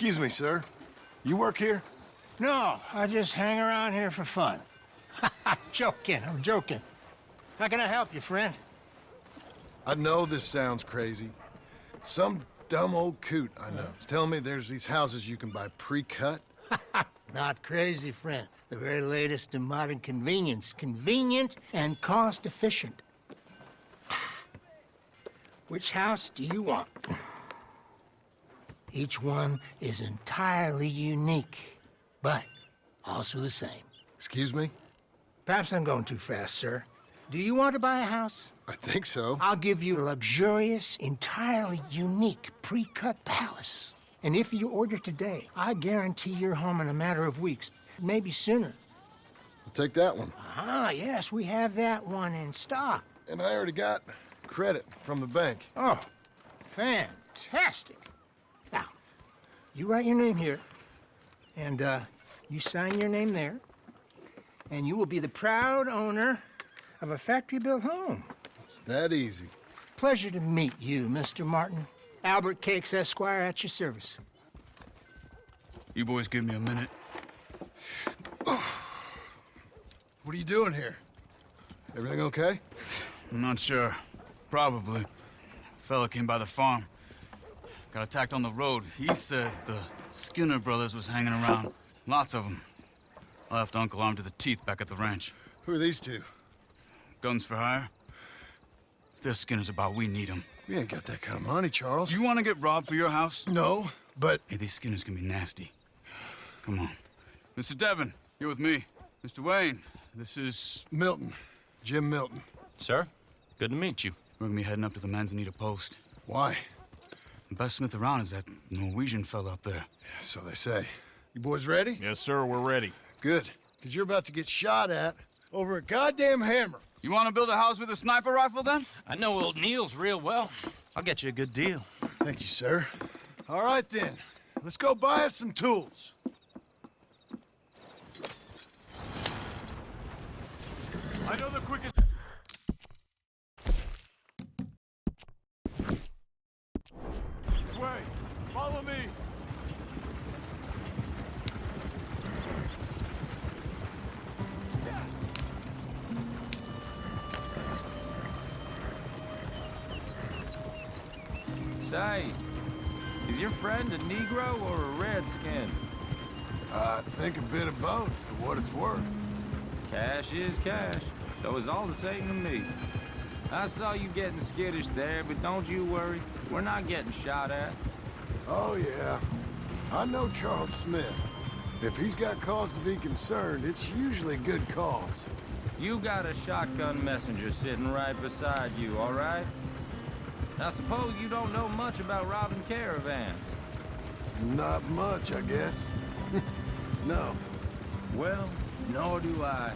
Excuse me, sir. You work here? No, I just hang around here for fun. I'm joking. How can I help you, friend? I know this sounds crazy. Some dumb old coot I know is telling me there's these houses you can buy pre-cut. Not crazy, friend. The very latest in modern convenience. Convenient and cost-efficient. Which house do you want? Each one is entirely unique, but also the same. Excuse me? Perhaps I'm going too fast, sir. Do you want to buy a house? I think so. I'll give you a luxurious, entirely unique pre-cut palace. And if you order today, I guarantee you're home in a matter of weeks, maybe sooner. I'll take that one. Ah, yes, we have that one in stock. And I already got credit from the bank. Oh, fantastic. Now, you write your name here, and you sign your name there, and you will be the proud owner of a factory-built home. It's that easy. Pleasure to meet you, Mr. Martin. Albert Cakes, Esquire, at your service. You boys give me a minute. What are you doing here? Everything okay? I'm not sure. Probably. Fella came by the farm. Got attacked on the road. He said the Skinner brothers was hanging around. Lots of them. I left Uncle armed to the teeth back at the ranch. Who are these two? Guns for hire. If there's Skinners about, we need them. We ain't got that kind of money, Charles. Do you want to get robbed for your house? No, but... Hey, these Skinners can be nasty. Come on. Mr. Devon, you're with me. Mr. Wayne, this is... Milton. Jim Milton. Sir, good to meet you. We're gonna be heading up to the Manzanita post. Why? The best smith around is that Norwegian fella up there. So they say. You boys ready? Yes, sir, we're ready. Good. Because you're about to get shot at over a goddamn hammer. You want to build a house with a sniper rifle, then? I know old Neil's real well. I'll get you a good deal. Thank you, sir. All right, then. Let's go buy us some tools. I know the quickest... This way. Follow me. Say, is your friend a Negro or a Redskin? I think a bit of both, for what it's worth. Cash is cash, so it's all the same to me. I saw you getting skittish there, but don't you worry. We're not getting shot at. Oh, yeah. I know Charles Smith. If he's got cause to be concerned, it's usually good cause. You got a shotgun messenger sitting right beside you, all right? I suppose you don't know much about robbing caravans. Not much, I guess. No. Well, nor do I.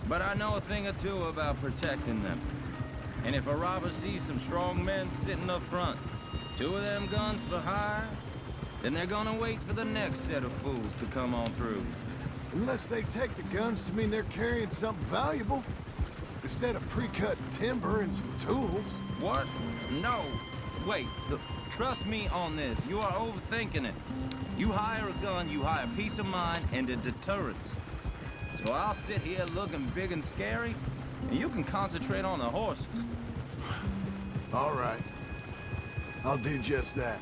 But I know a thing or two about protecting them. And if a robber sees some strong men sitting up front, 2 of them guns for hire, then they're gonna wait for the next set of fools to come on through. Unless they take the guns to mean they're carrying something valuable. Instead of pre-cut timber and some tools. What? No. Wait, look, trust me on this. You are overthinking it. You hire a gun, you hire peace of mind and a deterrence. So I'll sit here looking big and scary, and you can concentrate on the horses. All right. I'll do just that.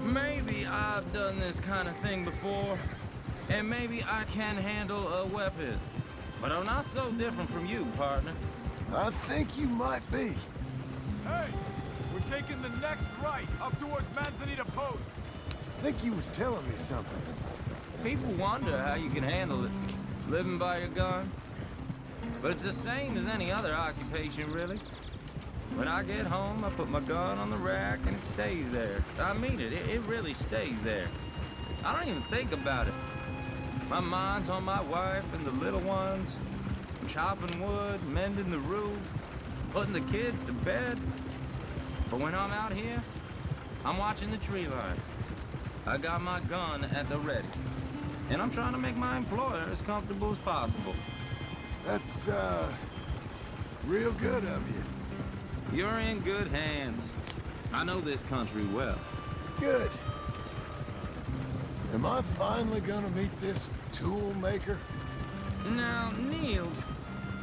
Maybe I've done this kind of thing before, and maybe I can handle a weapon. But I'm not so different from you, partner. I think you might be. Hey, we're taking the next right up towards Manzanita Post. I think you was telling me something. People wonder how you can handle it, living by your gun. But it's the same as any other occupation, really. When I get home, I put my gun on the rack and it stays there. I mean it, it really stays there. I don't even think about it. My mind's on my wife and the little ones. I'm chopping wood, mending the roof, putting the kids to bed. But when I'm out here, I'm watching the tree line. I got my gun at the ready. And I'm trying to make my employer as comfortable as possible. That's, real good of you. You're in good hands. I know this country well. Good. Am I finally gonna meet this tool maker? Now, Niels,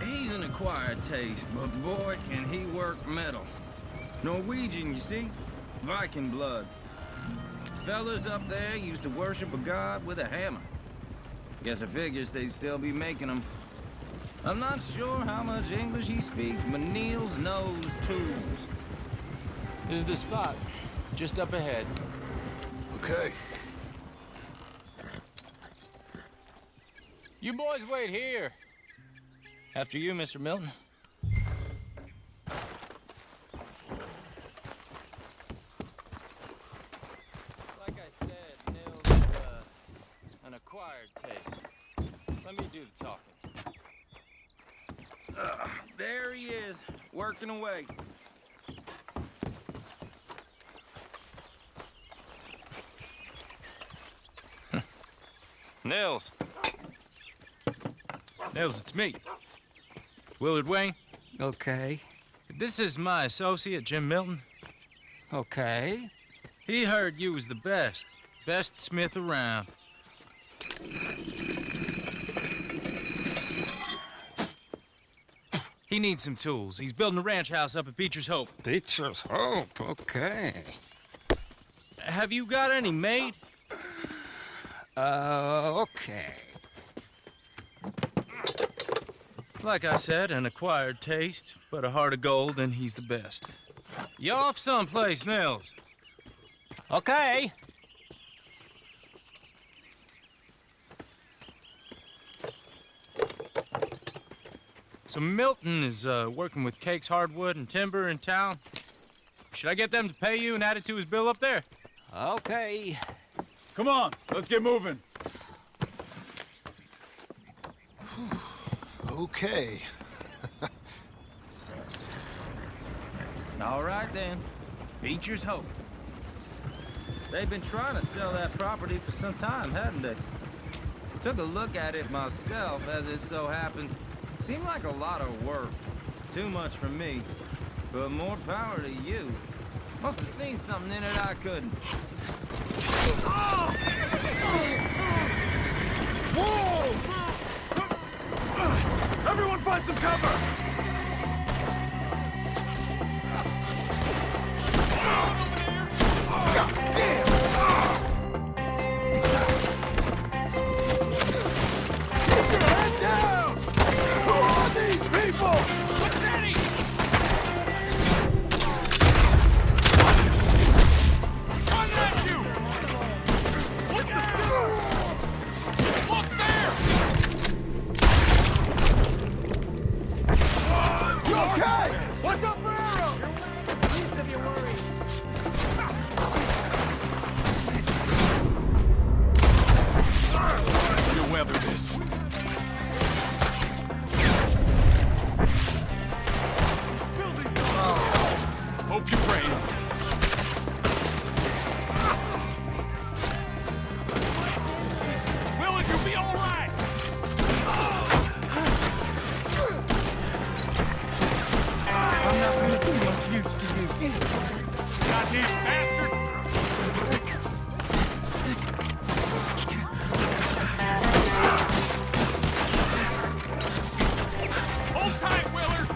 he's an acquired taste, but boy, can he work metal. Norwegian, you see? Viking blood. Fellas up there used to worship a god with a hammer. Guess I figures they'd still be making them. I'm not sure how much English he speaks, but Niels knows tools. This is the spot. Just up ahead. Okay. You boys wait here. After you, Mr. Milton. Like I said, Nils is an acquired taste. Let me do the talking. There he is, working away. Nils. Nils, it's me. Willard Wayne. Okay. This is my associate, Jim Milton. Okay. He heard you was the best. Best smith around. He needs some tools. He's building a ranch house up at Beecher's Hope. Beecher's Hope, okay. Have you got any made? Okay. Like I said, an acquired taste, but a heart of gold, and he's the best. You off someplace, Nils? Okay. So Milton is working with Cake's Hardwood and Timber in town. Should I get them to pay you and add it to his bill up there? Okay. Come on, let's get moving. Okay. All right then, Beecher's Hope. They've been trying to sell that property for some time, hadn't they? Took a look at it myself, as it so happens. Seemed like a lot of work. Too much for me. But more power to you. Must have seen something in it I couldn't. Whoa! Everyone find some cover! God damn! Keep your head down! Who are these people? What's up for arrows? Least of your worries. You'll weather this. Hope you're brave. Willard, you'll be all right. I'm not gonna be much use to you. Goddamn bastards! Hold tight, Willard!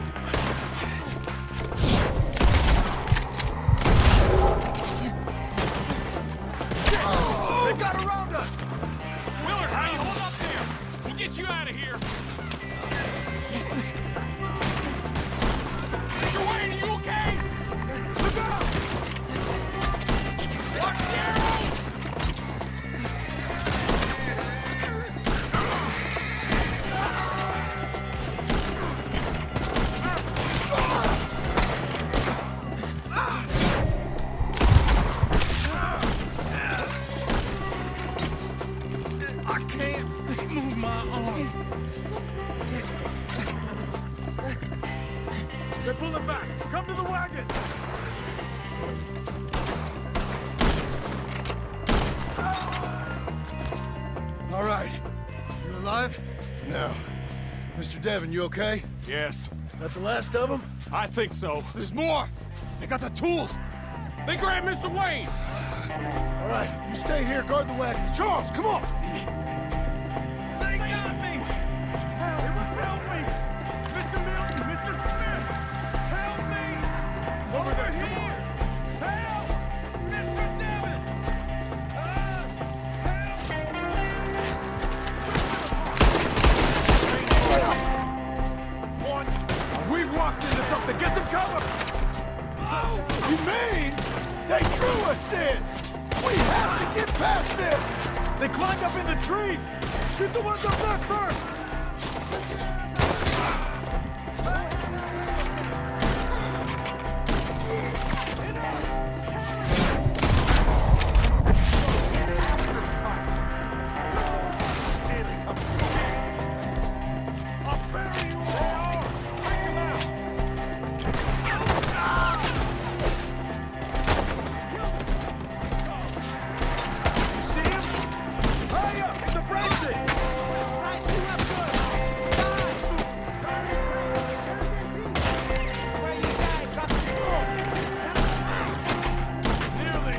They got around us! Willard, how you hold up there? We'll get you out of here! Mr. Wayne, are you okay? Look out! Watch the arrows! I can't move my arm. They're pulling back! Come to the wagon! All right. You alive? For now. Mr. Devon, you okay? Yes, That the last of them? I think so. There's more! They got the tools! They grabbed Mr. Wayne! All right, you stay here, guard the wagons. Charles, come on! They got me! Help me! Mr. Milton, Mr. Smith! Help me! Over here! Help! Mr. Devon! Help! We've walked into something! Get some cover! You mean they drew us in? We have to get past them! They climbed up in the trees! Shoot the ones up there first! I'll bury you all! Take him out! You see him? Hurry up! In the branches! Nearly!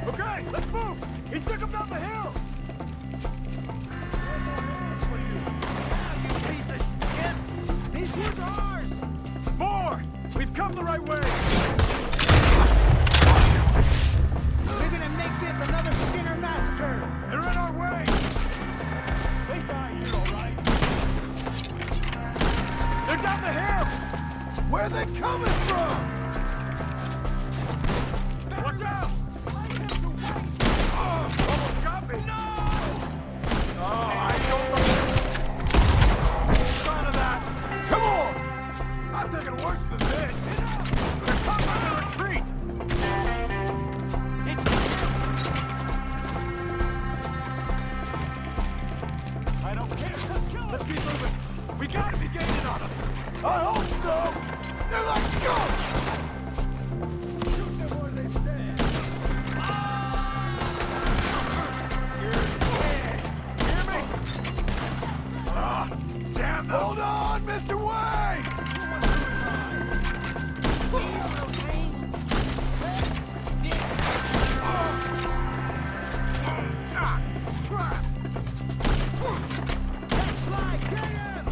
Okay, let's move! He took him down the hill! These woods are ours! More! We've come the right way! We're gonna make this another Skinner massacre! They're in our way! They die here, all right? They're down the hill! Where are they coming from? Watch out! Oh, almost got me! No! Oh, I don't know. None of that! Come on! I'm taking worse than this! They're coming to retreat! I don't care! Let's keep moving! We gotta be gaining on them! I hope so! They're like ghosts! Shoot them where they stand! Hear me? Ah, damn them! Hold on, Mr. Wayne! Ah, crap! Fly, get him!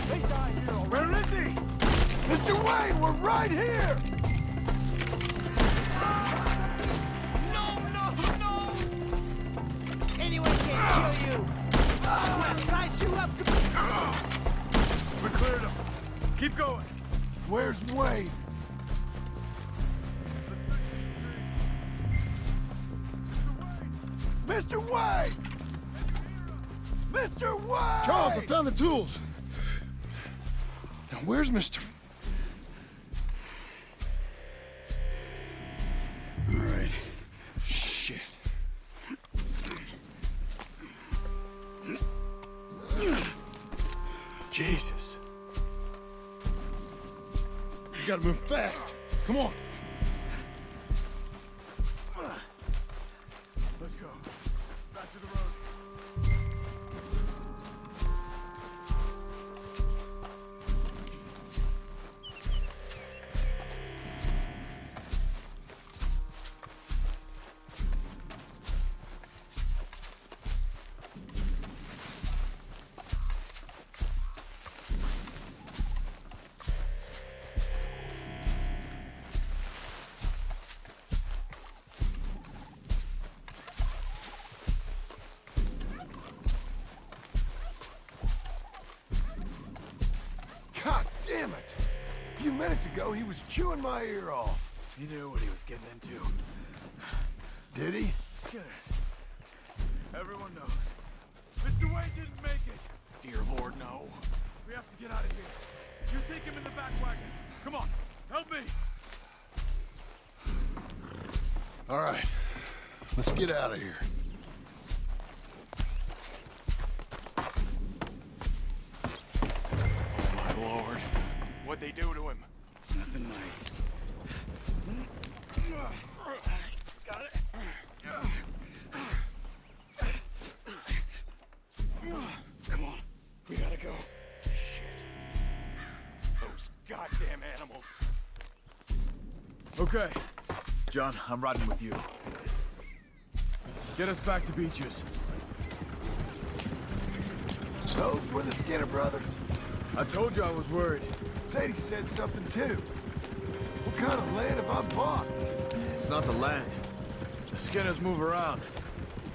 They die here already. Where is he? Mr. Wayne, we're right here! No, no, no! Anyone can kill you! I'm gonna slice you up! We cleared him. Keep going. Where's Wayne? Mr. Wayne! Mr. Wayne! Charles, I found the tools. Now, where's Mr. All right. Shit. Jesus. You gotta move fast. Come on. Let's go. Back to the road. God damn it! A few minutes ago, he was chewing my ear off. He knew what he was getting into. Did he? Skinner. Everyone knows. Mr. Wayne didn't make it. Dear Lord, no. We have to get out of here. You take him in the back wagon. Come on, help me. All right. Let's get out of here. Oh, my Lord. What'd they do to him? Nothing nice. Got it. Okay. John, I'm riding with you. Get us back to Beaches. Those were the Skinner brothers. I told you I was worried. Sadie said something too. What kind of land have I bought? It's not the land. The Skinners move around.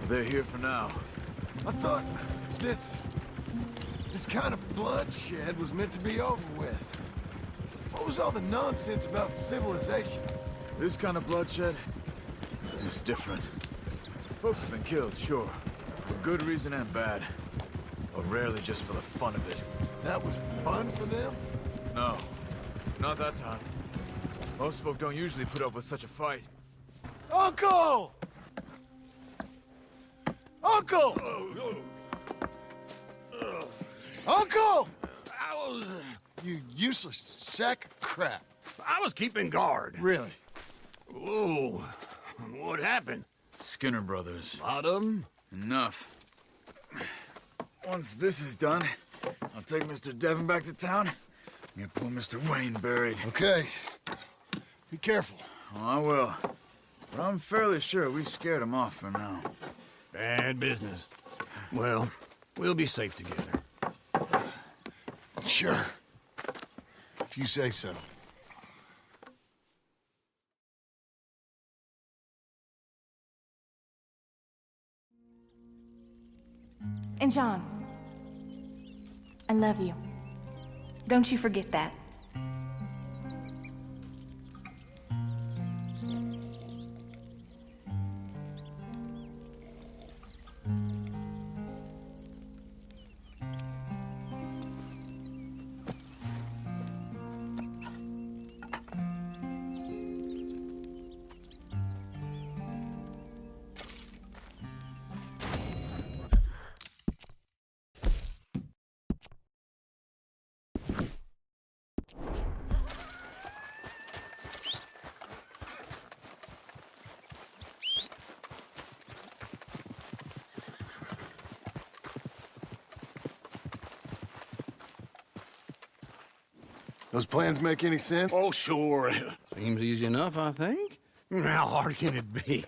But they're here for now. I thought this kind of bloodshed was meant to be over with. What was all the nonsense about civilization? This kind of bloodshed is different. Folks have been killed, sure. For good reason and bad. But rarely just for the fun of it. That was fun for them? No. Not that time. Most folk don't usually put up with such a fight. Uncle! Uncle! Uncle! You useless sack of crap. I was keeping guard. Really? Whoa. What happened? Skinner brothers. A lot of them? Enough. Once this is done, I'll take Mr. Devon back to town and get poor Mr. Wayne buried. Okay. Be careful. Oh, I will. But I'm fairly sure we scared him off for now. Bad business. Well, we'll be safe together. Sure. If you say so. And John, I love you. Don't you forget that. Those plans make any sense? Oh, sure. Seems easy enough, I think. How hard can it be?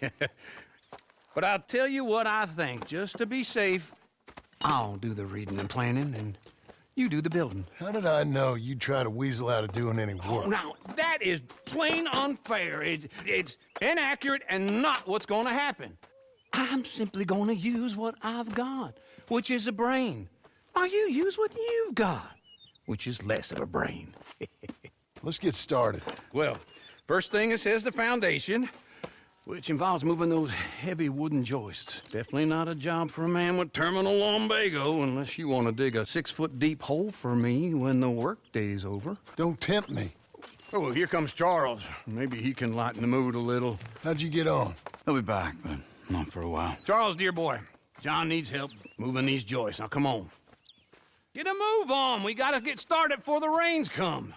But I'll tell you what I think. Just to be safe, I'll do the reading and planning, and you do the building. How did I know you'd try to weasel out of doing any work? Oh, now, that is plain unfair. It's inaccurate and not what's going to happen. I'm simply going to use what I've got, which is a brain. While you use what you've got, which is less of a brain. Let's get started. Well, first thing it says the foundation, which involves moving those heavy wooden joists. Definitely not a job for a man with terminal lumbago, unless you want to dig a 6-foot deep hole for me when the workday's over. Don't tempt me. Oh, here comes Charles. Maybe he can lighten the mood a little. How'd you get on? He'll be back, but not for a while. Charles, dear boy, John needs help moving these joists. Now, come on. Get a move on. We gotta get started before the rains come.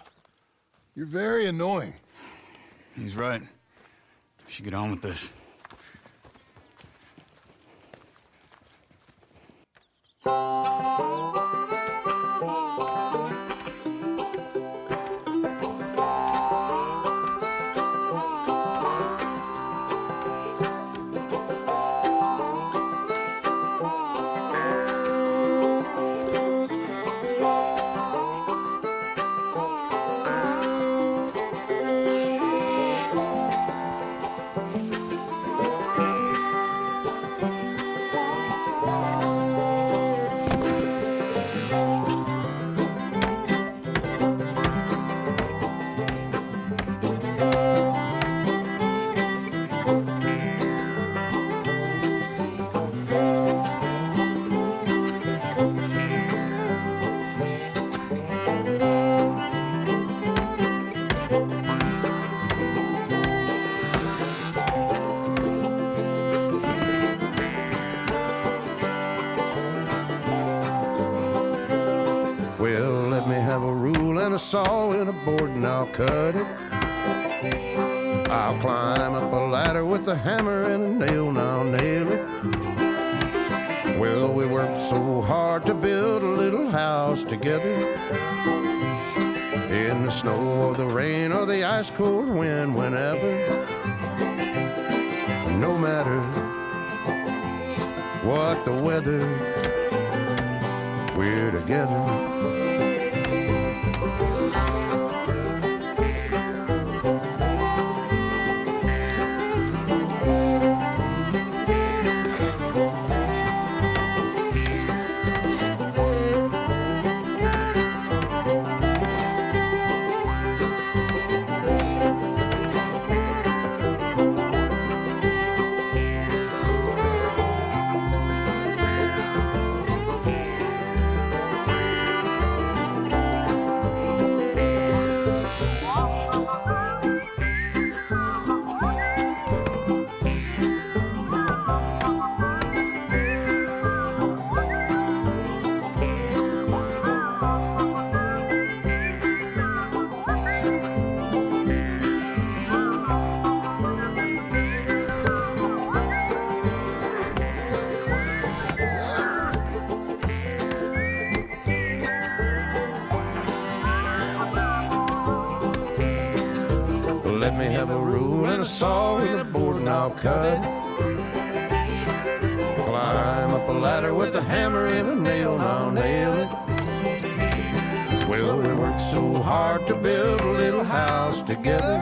You're very annoying. He's right. We should get on with this. Well, let me have a rule and a saw and a board and I'll cut it. I'll climb up a ladder with a hammer and a nail and I'll nail it. Well, we worked so hard to build a little house together. In the snow or the rain or the ice cold wind, whenever, no matter what the weather, we're together. Let me have a rule and a saw and a board and I'll cut. Climb up a ladder with a hammer and a nail and I'll nail it. Well, we worked so hard to build a little house together.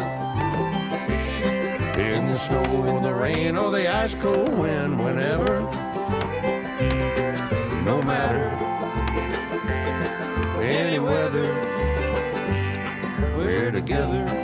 In the snow or the rain or the ice cold wind, whenever, no matter any weather, we're together.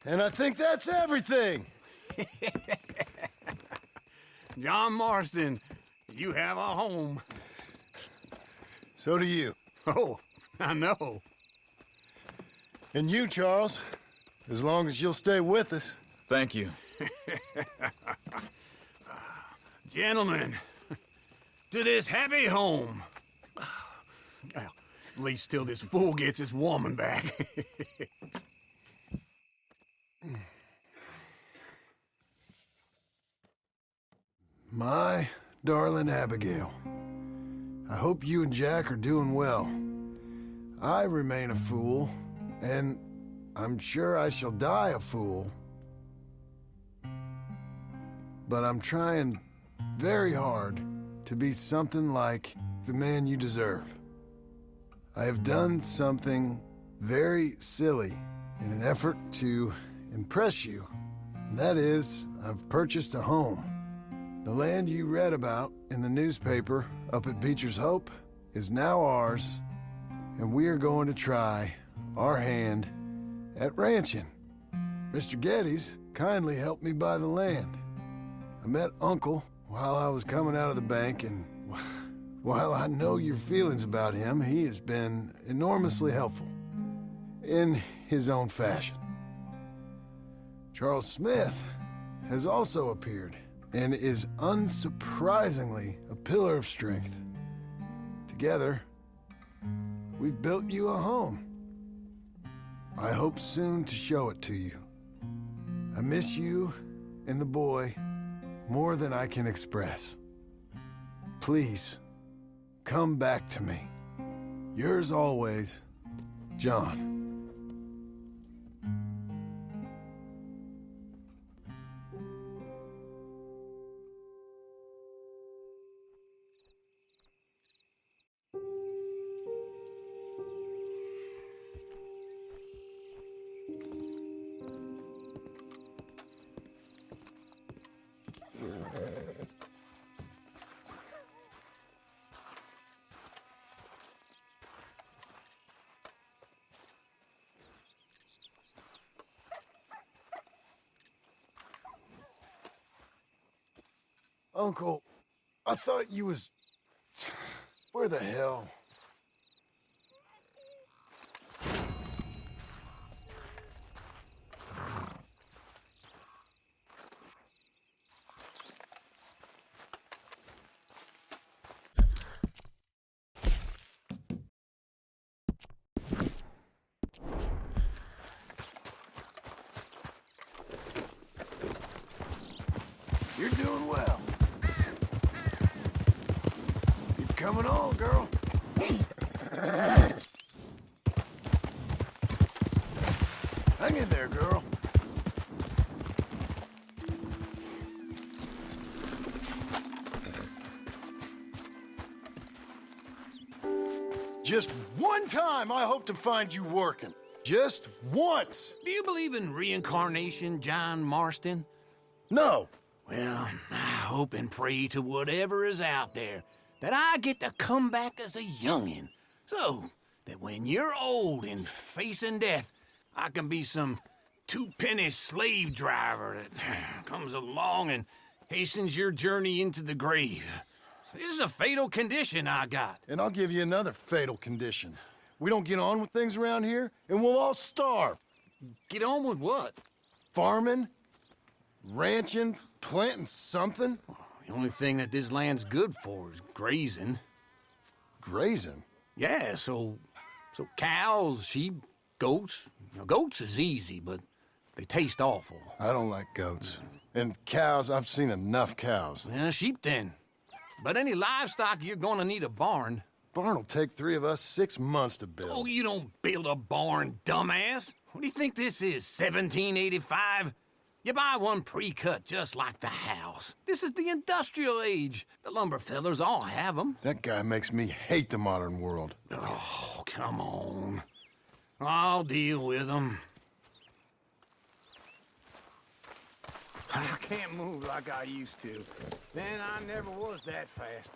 And I think that's everything. John Marston, you have a home. So do you. Oh, I know. And you, Charles, as long as you'll stay with us. Thank you. Gentlemen, to this happy home. Well, at least till this fool gets his woman back. My darling Abigail, I hope you and Jack are doing well. I remain a fool, and I'm sure I shall die a fool. But I'm trying very hard to be something like the man you deserve. I have done something very silly in an effort to impress you. And that is, I've purchased a home. The land you read about in the newspaper up at Beecher's Hope is now ours, and we are going to try our hand at ranching. Mr. Geddes kindly helped me buy the land. I met Uncle while I was coming out of the bank, and while I know your feelings about him, he has been enormously helpful in his own fashion. Charles Smith has also appeared and is unsurprisingly a pillar of strength. Together, we've built you a home. I hope soon to show it to you. I miss you and the boy more than I can express. Please, come back to me. Yours always, John. Uncle, I thought you was... Where the hell? You're doing well. Keep coming on, girl. Hang in there, girl. Just one time I hope to find you working. Just once. Do you believe in reincarnation, John Marston? No. Well, I hope and pray to whatever is out there that I get to come back as a youngin', so that when you're old and facing death, I can be some two-penny slave driver that comes along and hastens your journey into the grave. This is a fatal condition I got. And I'll give you another fatal condition. We don't get on with things around here, and we'll all starve. Get on with what? Farming, ranching, planting something. The only thing that this land's good for is grazing. Grazing? Yeah, so cows, sheep, goats. Now, goats is easy, but they taste awful. I don't like goats. And cows, I've seen enough cows. Yeah, sheep then. But any livestock, you're gonna need a barn. Barn will take 3 of us 6 months to build. Oh, you don't build a barn, dumbass. What do you think this is, 1785? You buy one pre-cut just like the house. This is the industrial age. The lumber fellers all have them. That guy makes me hate the modern world. Oh, come on. I'll deal with them. I can't move like I used to. Then I never was that fast.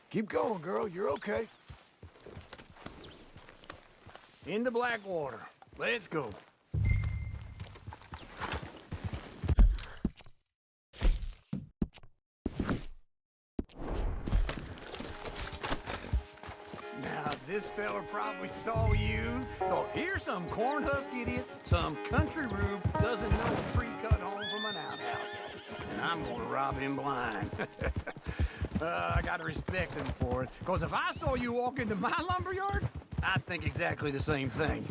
Keep going, girl. You're okay. Into Blackwater. Let's go. Now, this fella probably saw you. Thought, here's some corn husk idiot, some country rube doesn't know a pre-cut home from an outhouse. And I'm gonna rob him blind. I gotta respect him for it. Because if I saw you walk into my lumberyard, I'd think exactly the same thing.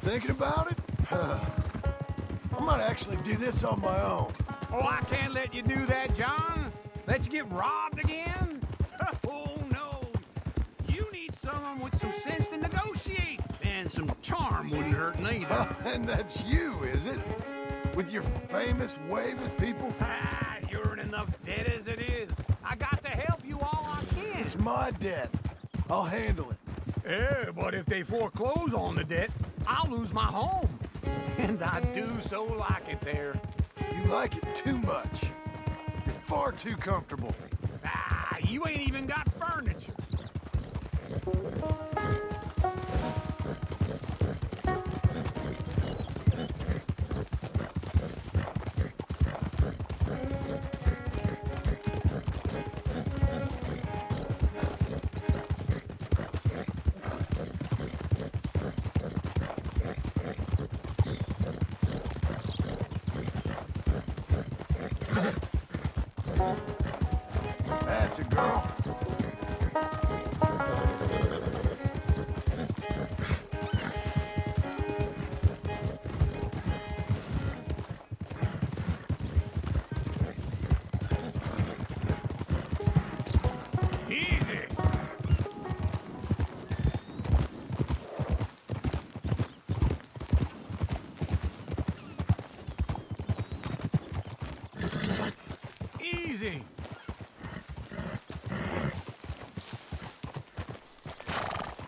Thinking about it? I might actually do this on my own. Oh, I can't let you do that, John. Let you get robbed again? Oh, no. You need someone with some sense to negotiate. And some charm wouldn't hurt neither. And that's you, is it? With your famous way with people? Ah, you're in enough debt as it is. I got to help you all I can. It's my debt. I'll handle it. Yeah, but if they foreclose on the debt, I'll lose my home. And I do so like it there. You like it too much. You're far too comfortable. Ah, you ain't even got furniture. That's a girl. Easy. Easy.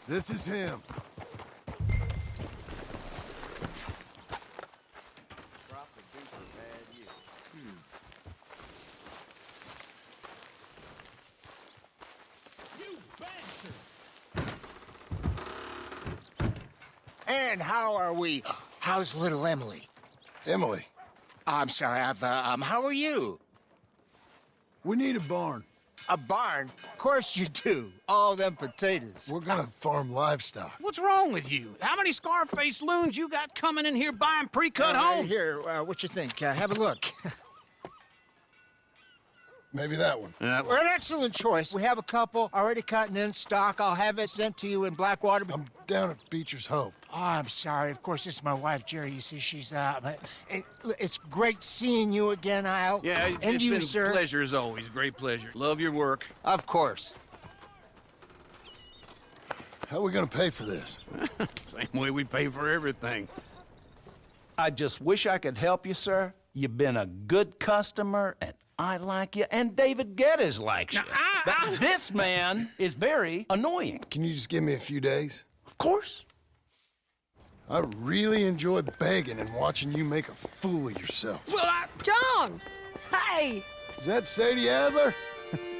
This is him. You bastard. And how are we? How's little Emily? Emily, I'm sorry, how are you? we need a barn. A barn? Of course you do. All them potatoes. We're gonna farm livestock. What's wrong with you? How many Scarface loons you got coming in here buying pre-cut homes? Here, what you think? Have a look. Maybe that one. We're an excellent choice. We have a couple already cut and in stock. I'll have it sent to you in Blackwater. I'm down at Beecher's Hope. Oh, I'm sorry. Of course, this is my wife, Jerry. You see, she's it's great seeing you again, Al. Yeah, and it's you, been sir. a pleasure as always. Great pleasure. Love your work. Of course. How are we gonna pay for this? Same way we pay for everything. I just wish I could help you, sir. You've been a good customer, and I like you, and David Geddes likes you. But this man is very annoying. Can you just give me a few days? Of course. I really enjoy begging and watching you make a fool of yourself. John! Hey! Is that Sadie Adler?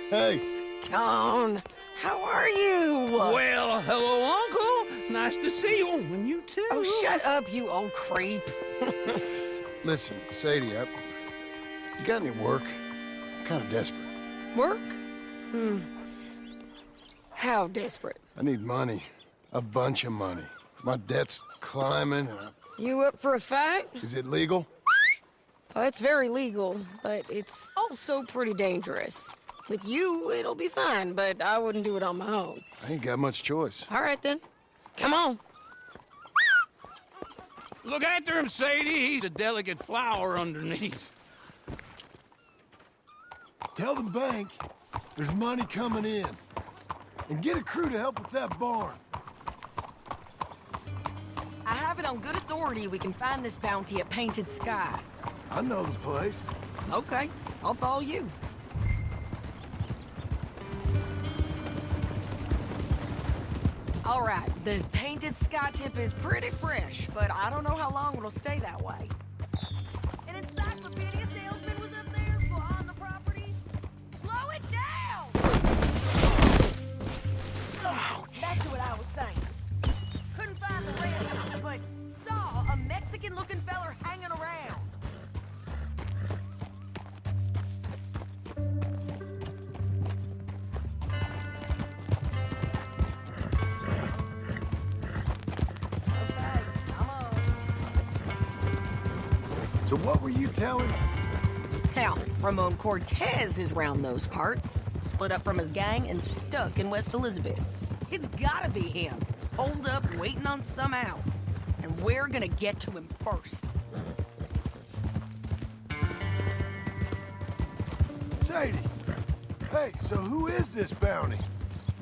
Hey. John, how are you? Well, hello, Uncle. Nice to see you. And you too. Oh, shut up, you old creep. Listen, Sadie, you got any work? I'm kind of desperate. Work? How desperate? I need money. A bunch of money. My debt's climbing and You up for a fight? Is it legal? Well, it's very legal, but it's also pretty dangerous. With you, it'll be fine, but I wouldn't do it on my own. I ain't got much choice. All right, then. Come on. Look after him, Sadie. He's a delicate flower underneath. Tell the bank there's money coming in. And get a crew to help with that barn. I have it on good authority we can find this bounty at Painted Sky. I know the place. Okay, I'll follow you. All right, the Painted Sky tip is pretty fresh, but I don't know how long it'll stay that way. An encyclopedia salesman was up there behind the property. Slow it down! Ouch! Back to what I was saying. Couldn't find the rest, but saw a Mexican-looking feller hanging around. So what were you telling? Now, Ramon Cortez is round those parts, split up from his gang and stuck in West Elizabeth. It's gotta be him, holed up waiting on some out. And we're gonna get to him first. Sadie. Hey, so who is this bounty?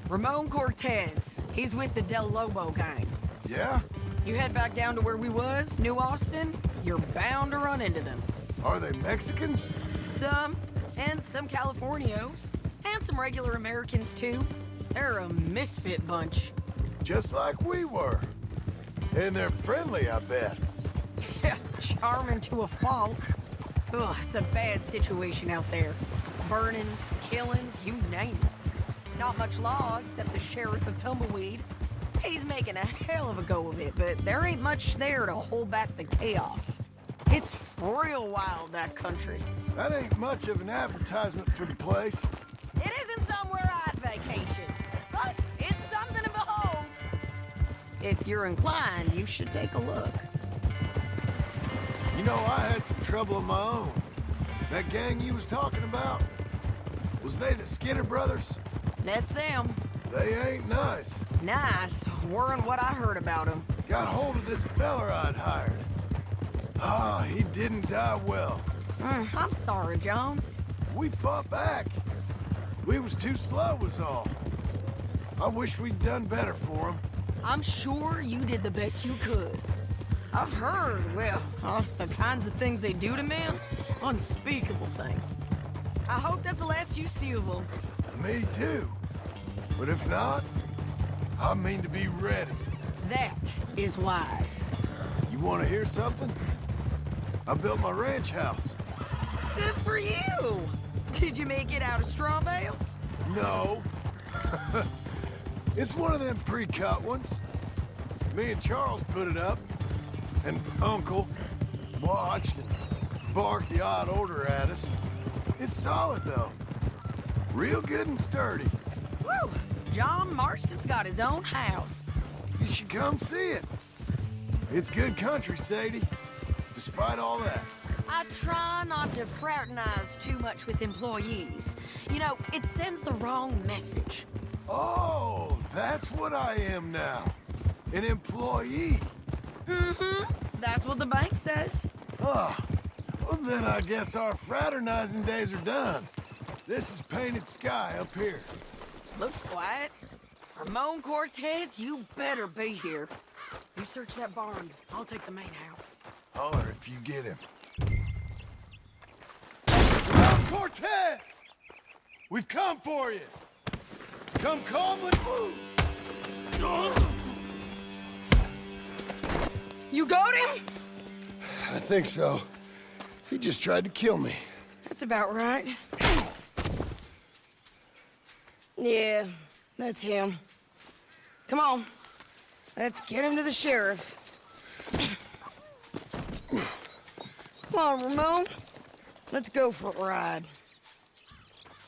Ramon Cortez. He's with the Del Lobo gang. Yeah? You head back down to where we was, New Austin, you're bound to run into them. Are they Mexicans? Some, and some Californios, and some regular Americans too. They're a misfit bunch. Just like we were. And they're friendly, I bet. Yeah, charming to a fault. Ugh, it's a bad situation out there. Burnings, killings, you name it. Not much law except the sheriff of Tumbleweed. He's making a hell of a go of it, but there ain't much there to hold back the chaos. It's real wild, that country. That ain't much of an advertisement for the place. It isn't somewhere I'd vacation, but it's something to behold. If you're inclined, you should take a look. You know, I had some trouble of my own. That gang you was talking about, was they the Skinner brothers? That's them. They ain't nice. Nice. Weren't what I heard about them. Got hold of this feller I'd hired. Ah, he didn't die well. I'm sorry, John. We fought back. We was too slow was all. I wish we'd done better for him. I'm sure you did the best you could. I've heard, well, the kinds of things they do to men. Unspeakable things. I hope that's the last you see of them. Me too. But if not, I mean to be ready. That is wise. You want to hear something? I built my ranch house. Good for you. Did you make it out of straw bales? No. It's one of them pre-cut ones. Me and Charles put it up, and Uncle watched and barked the odd order at us. It's solid, though. Real good and sturdy. Woo! John Marston's got his own house. You should come see it. It's good country, Sadie. Despite all that. I try not to fraternize too much with employees. You know, it sends the wrong message. Oh, that's what I am now. An employee. Mm-hmm. That's what the bank says. Oh, well then I guess our fraternizing days are done. This is painted sky up here. Looks quiet. Ramon Cortez, you better be here. You search that barn. I'll take the main house. Holler if you get him. Ramon Cortez! We've come for you. Come calmly. You got him? I think so. He just tried to kill me. That's about right. Yeah, that's him. Come on. Let's get him to the sheriff. Come on, Ramon. Let's go for a ride.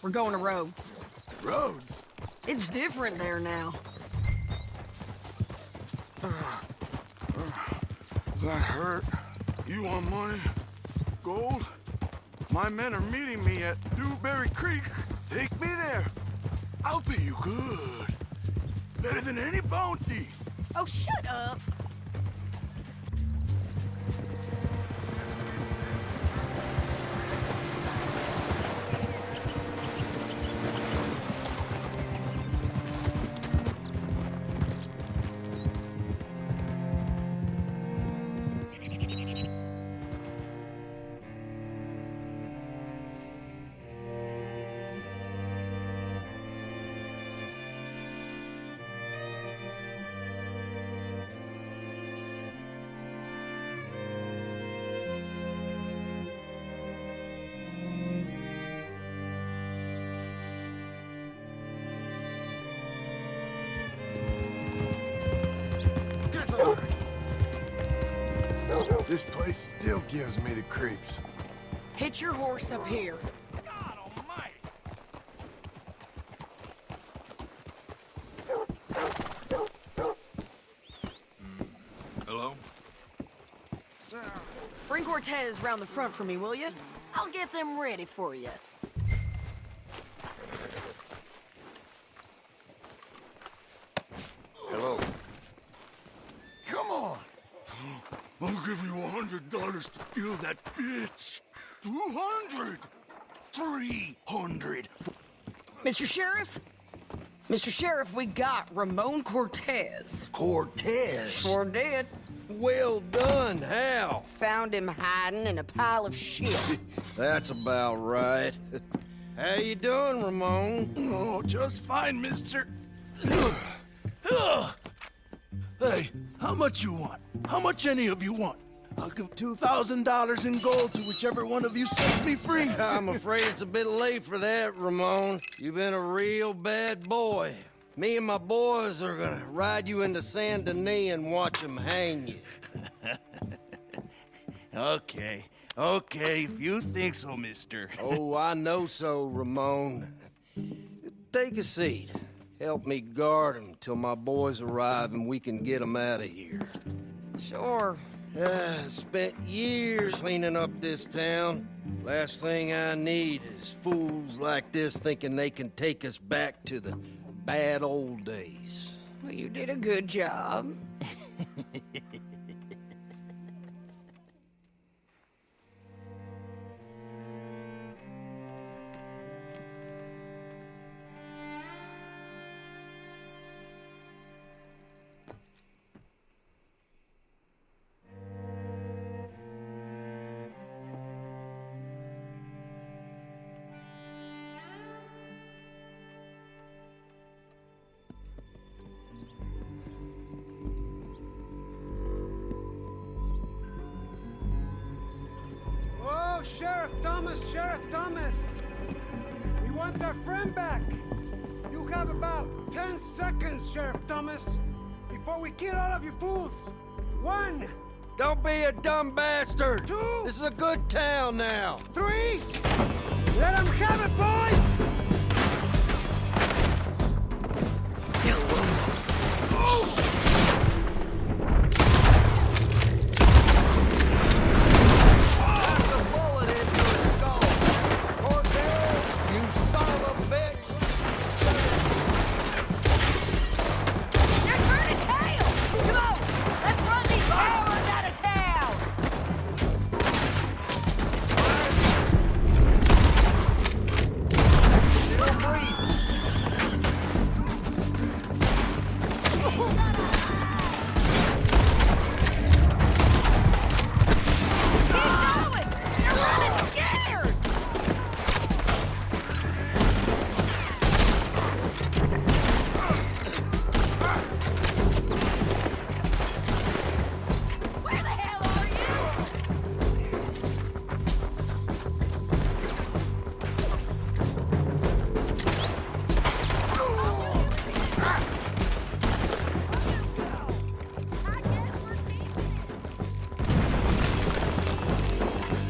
We're going to Rhodes. Rhodes? It's different there now. That hurt. You want money? Gold? My men are meeting me at Dewberry Creek. Take me there. I'll pay you good. Better than any bounty. Oh, shut up. This place still gives me the creeps. Hitch your horse up here. God almighty. Hello? Bring Cortez round the front for me, will you? I'll get them ready for you. Hello. Come on. I'll give you $100 to kill that bitch. 200. 300. Mr. Sheriff? Mr. Sheriff, we got Ramon Cortez. Cortez? Sure did. Well done, Hal. Found him hiding in a pile of shit. That's about right. How you doing, Ramon? Oh, just fine, mister. Hey, how much you want? How much any of you want? I'll give $2,000 in gold to whichever one of you sets me free. I'm afraid it's a bit late for that, Ramon. You've been a real bad boy. Me and my boys are gonna ride you into Saint Denis and watch them hang you. Okay, if you think so, mister. Oh, I know so, Ramon. Take a seat. Help me guard them till my boys arrive and we can get them out of here. Sure. Spent years cleaning up this town. Last thing I need is fools like this thinking they can take us back to the bad old days. Well, you did a good job. Oh, Sheriff Thomas! We want our friend back! You have about 10 seconds, Sheriff Thomas, before we kill all of you fools! 1! Don't be a dumb bastard! 2! This is a good town now! 3! Let them have it, boys! That's a bullet into his skull. Cortez, you son of a bitch! They're turning tail! Come on! Let's run these cowards out of town! Don't breathe. Keep going! They're running scared! Where the hell are you?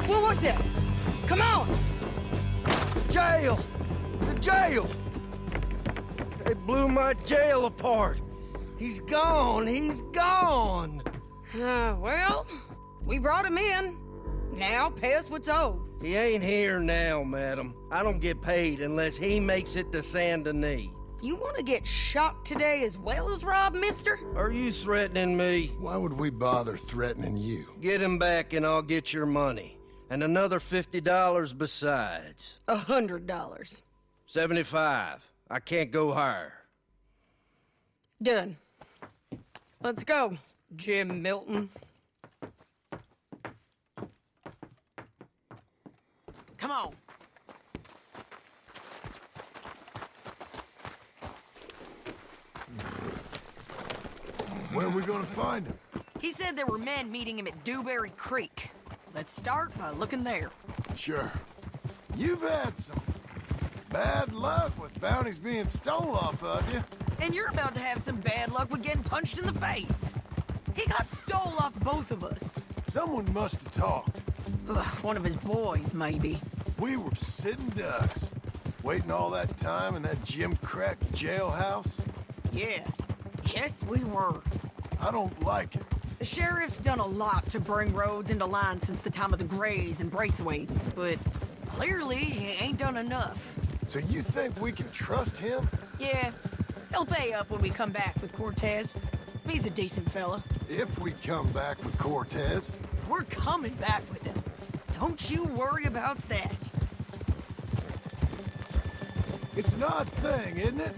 What was it? Come on! Jail! The jail! They blew my jail apart. He's gone. He's gone. Well, we brought him in. Now pay us what's owed. He ain't here now, madam. I don't get paid unless he makes it to Saint Denis. You want to get shot today as well as Rob, mister? Are you threatening me? Why would we bother threatening you? Get him back and I'll get your money. And another $50 besides. $100. 75. I can't go higher. Done. Let's go, Jim Milton. Come on. Where are we gonna find him? He said there were men meeting him at Dewberry Creek. Let's start by looking there. Sure. You've had some bad luck with bounties being stolen off of you. And you're about to have some bad luck with getting punched in the face. He got stole off both of us. Someone must have talked. Ugh, one of his boys, maybe. We were sitting ducks, waiting all that time in that Jim Crack jailhouse. Yeah. Yes, we were. I don't like it. The sheriff's done a lot to bring roads into line since the time of the Grays and Braithwaites, but clearly he ain't done enough. So you think we can trust him? Yeah, he'll pay up when we come back with Cortez. He's a decent fella. If we come back with Cortez. We're coming back with him. Don't you worry about that. It's an odd thing, isn't it?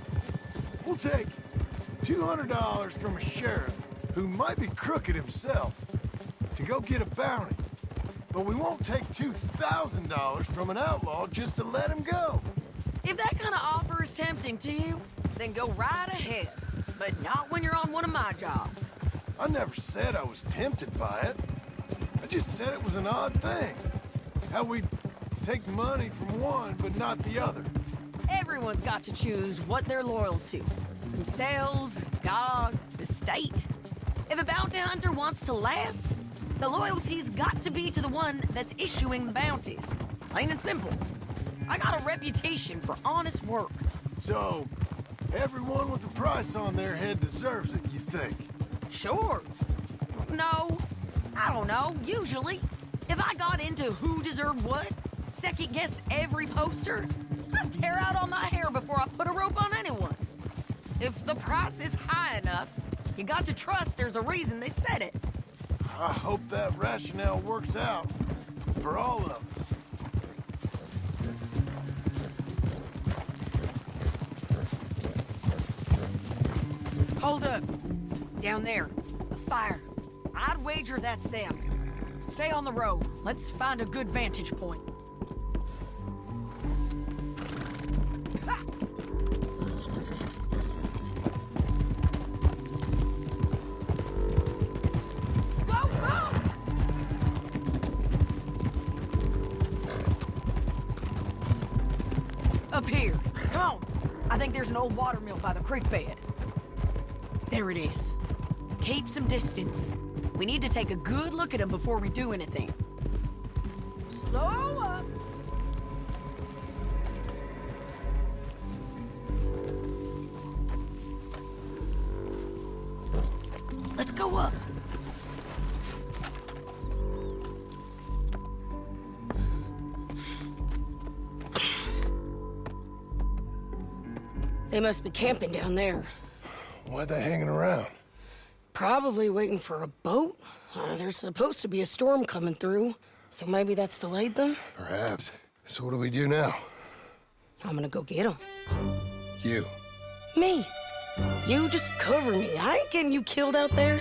We'll take $200 from a sheriff who might be crooked himself to go get a bounty. But we won't take $2,000 from an outlaw just to let him go. If that kind of offer is tempting to you, then go right ahead. But not when you're on one of my jobs. I never said I was tempted by it. I just said it was an odd thing. How we take money from one but not the other. Everyone's got to choose what they're loyal to. Themselves, God, the state. If a bounty hunter wants to last, the loyalty's got to be to the one that's issuing the bounties. Plain and simple. I got a reputation for honest work. So, everyone with a price on their head deserves it, you think? Sure. No, I don't know, usually. If I got into who deserved what, second-guessed every poster, I'd tear out all my hair before I put a rope on anyone. If the price is high enough, you got to trust there's a reason they said it. I hope that rationale works out for all of us. Hold up. Down there. A fire. I'd wager that's them. Stay on the road. Let's find a good vantage point. Ha! Go, go! Up here. Come on. I think there's an old water mill by the creek bed. There it is. Keep some distance. We need to take a good look at him before we do anything. Slow up. go up. They must be camping down there. Why are they hanging around? Probably waiting for a boat. There's supposed to be a storm coming through, so maybe that's delayed them? Perhaps. So what do we do now? I'm gonna go get them. You. Me. You just cover me. I ain't getting you killed out there.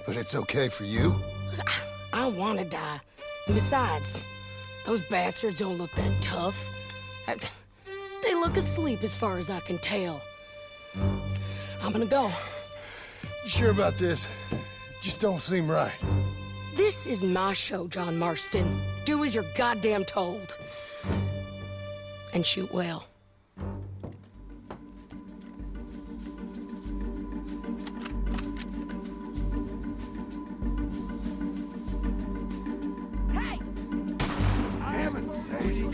But it's okay for you? I don't want to die. And besides, those bastards don't look that tough. They look asleep as far as I can tell. I'm gonna go. You sure about this? Just don't seem right. This is my show, John Marston. Do as you're goddamn told. And shoot well. Hey! Damn it, Sadie.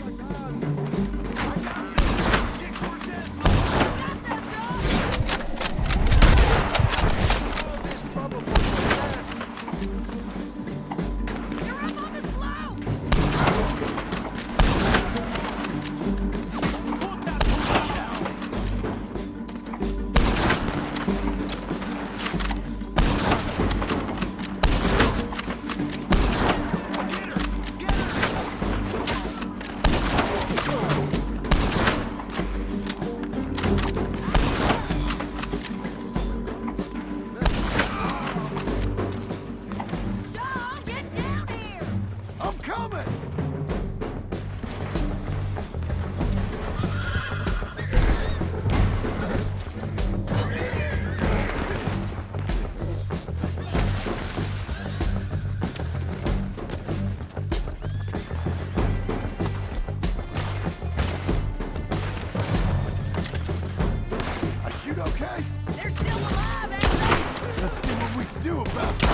Okay? They're still alive, ain't they? Let's see what we can do about this.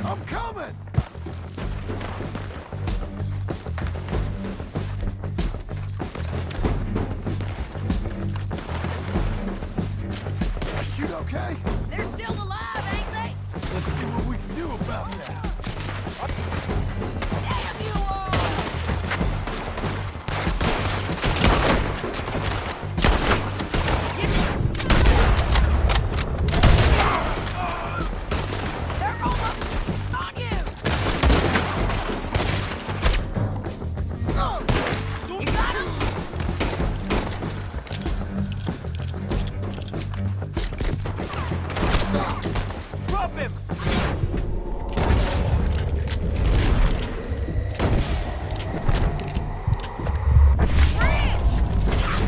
I'm coming! okay? They're still alive, ain't they? Let's see what we can do about that. Damn you all! They're almost on you! You got him? Drop him!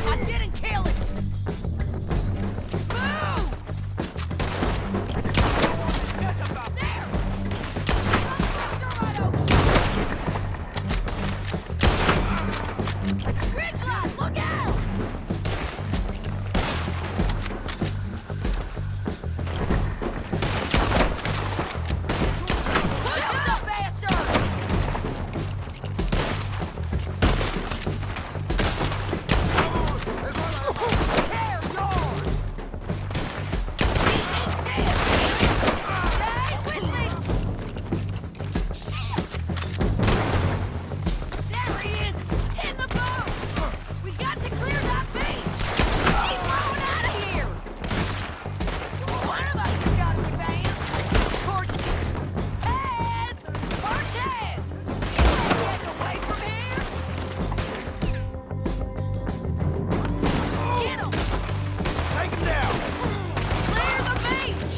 I didn't kill it! Boom! There! Ridgeline, look out! Push up, bastard! They're yours! Stay with me! There he is! In the boat! We got to clear that beach! He's rowing out of here! One of us has got to advance! Cortez! Cortez! You ain't getting away from here! Get him! Take him down! Clear the beach!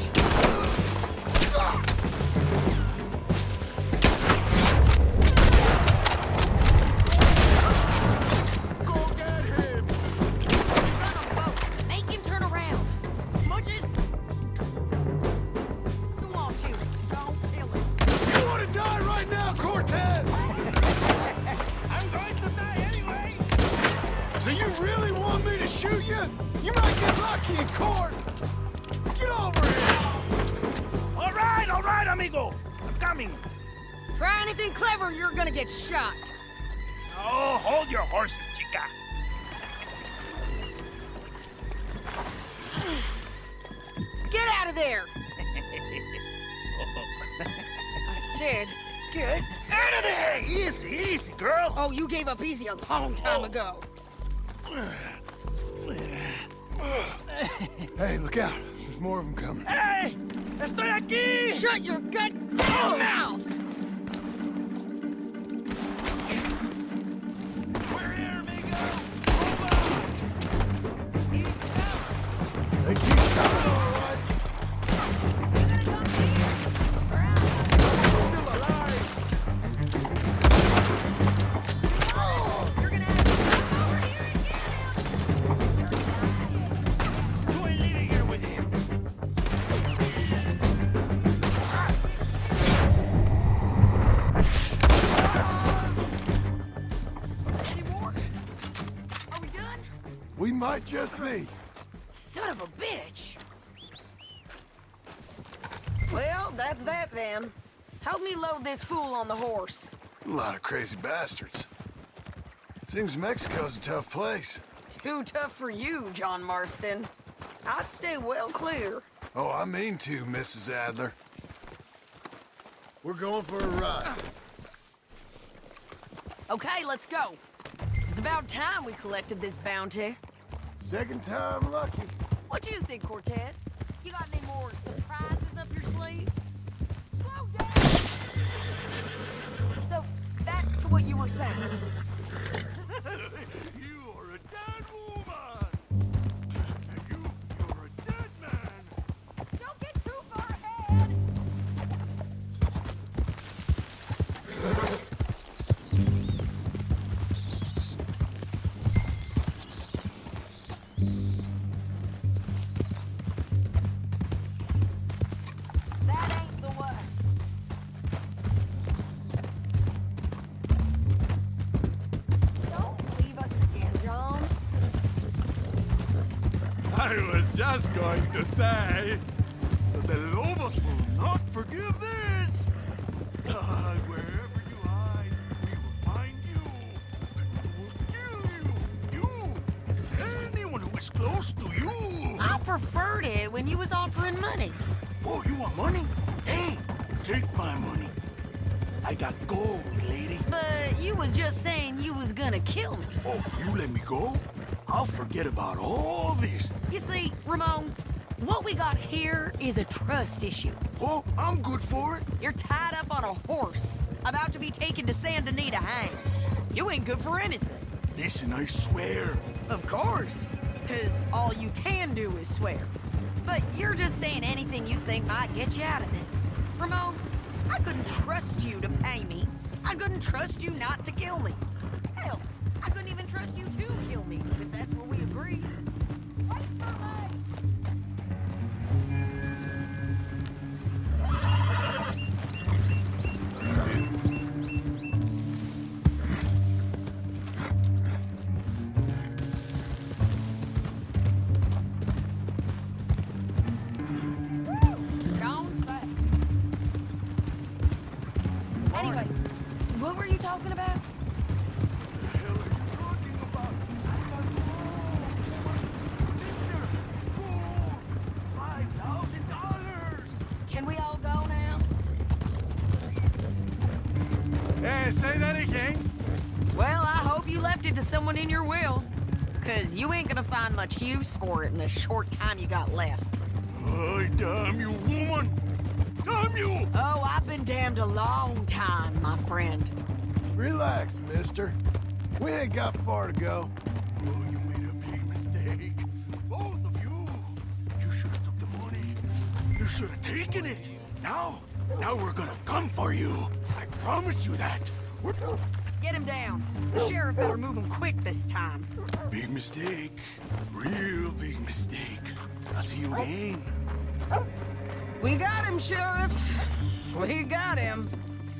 Go get him! Run a boat! Make him turn around! Munches! Go on, you! Don't kill him! You want to die right now, Cortez? I'm going to die anyway! So you really want me to shoot you? You might get lucky in court. Get over here. All right, amigo! I'm coming! Try anything clever, you're gonna get shot! Oh, hold your horses, chica! Get out of there! I said, get Out of there! Easy, easy, girl! Oh, you gave up easy a long time ago. Hey, look out. There's more of them coming. Hey! Estoy aquí! Shut your goddamn mouth! We're here, amigo! They keep coming, all right. You gonna come here? Or out? Still alive. You're gonna have to come over here and get him! You ain't leaving here with him! Any more? Are we done? We might just be. Son of a bitch! Well, that's that then. Help me load this fool on the horse. A lot of crazy bastards. Seems Mexico's a tough place. Too tough for you, John Marston. I'd stay well clear. Oh, I mean to, Mrs. Adler. We're going for a ride. Okay, let's go. It's about time we collected this bounty. Second time lucky. What do you think, Cortez? You got any more surprises up your sleeve? Slow down! So, back to what you were saying. You are a dead woman! And you're a dead man! Don't get too far ahead! That ain't the way. Don't leave us again, John. I was just going to say that the Lobos will not forgive this. Wherever you hide, we will find you. And we will kill you. You and anyone who is close to you. I preferred it when you was offering money. Oh, you want money? Hey, take my money. I got gold, lady. But you was just saying you was gonna kill me. Oh, you let me go? I'll forget about all this. You see, Ramon, what we got here is a trust issue. Oh, I'm good for it. You're tied up on a horse, about to be taken to Saint Denis to hang. You ain't good for anything. Listen, I swear. Of course, because all you can do is swear. But you're just saying anything you think might get you out of this. Ramon, I couldn't trust you to pay me. I couldn't trust you not to kill me. Hell, I couldn't even trust you to kill me, if that's what we agreed. Wait for me! Anyway, what were you talking about? Can we all go now? Hey, say that again. Well, I hope you left it to someone in your will. Cause you ain't gonna find much use for it in the short time you got left. Ay, damn you, woman! Damn you! Oh, I've been damned a long time, my friend. Relax, mister. We ain't got far to go. Oh, you made a big mistake. Both of you. You should have took the money. You should have taken it. Now we're gonna come for you. I promise you that. We're... Get him down. The sheriff better move him quick this time. Big mistake. Real big mistake. I'll see you again. We got him, Sheriff. We got him.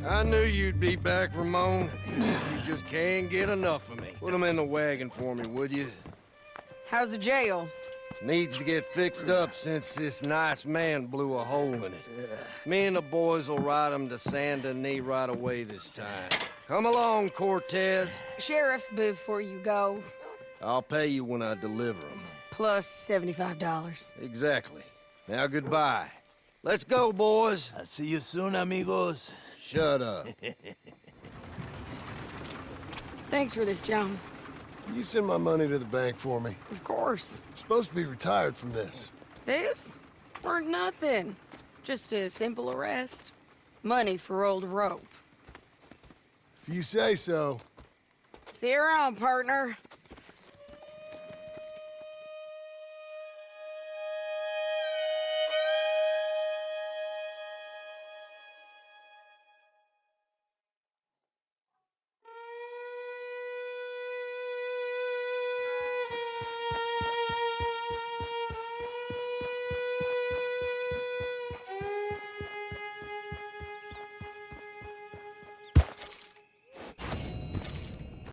I knew you'd be back, Ramon. You just can't get enough of me. Put him in the wagon for me, would you? How's the jail? Needs to get fixed up since this nice man blew a hole in it. Me and the boys will ride him to Saint Denis right away this time. Come along, Cortez. Sheriff, before you go, I'll pay you when I deliver him. plus $75. Exactly. Now goodbye. Let's go, boys. I'll see you soon, amigos. Shut up. Thanks for this, John. You send my money to the bank for me. Of course. I'm supposed to be retired from this. This? Weren't nothing. Just a simple arrest. Money for old rope. If you say so. See you around, partner.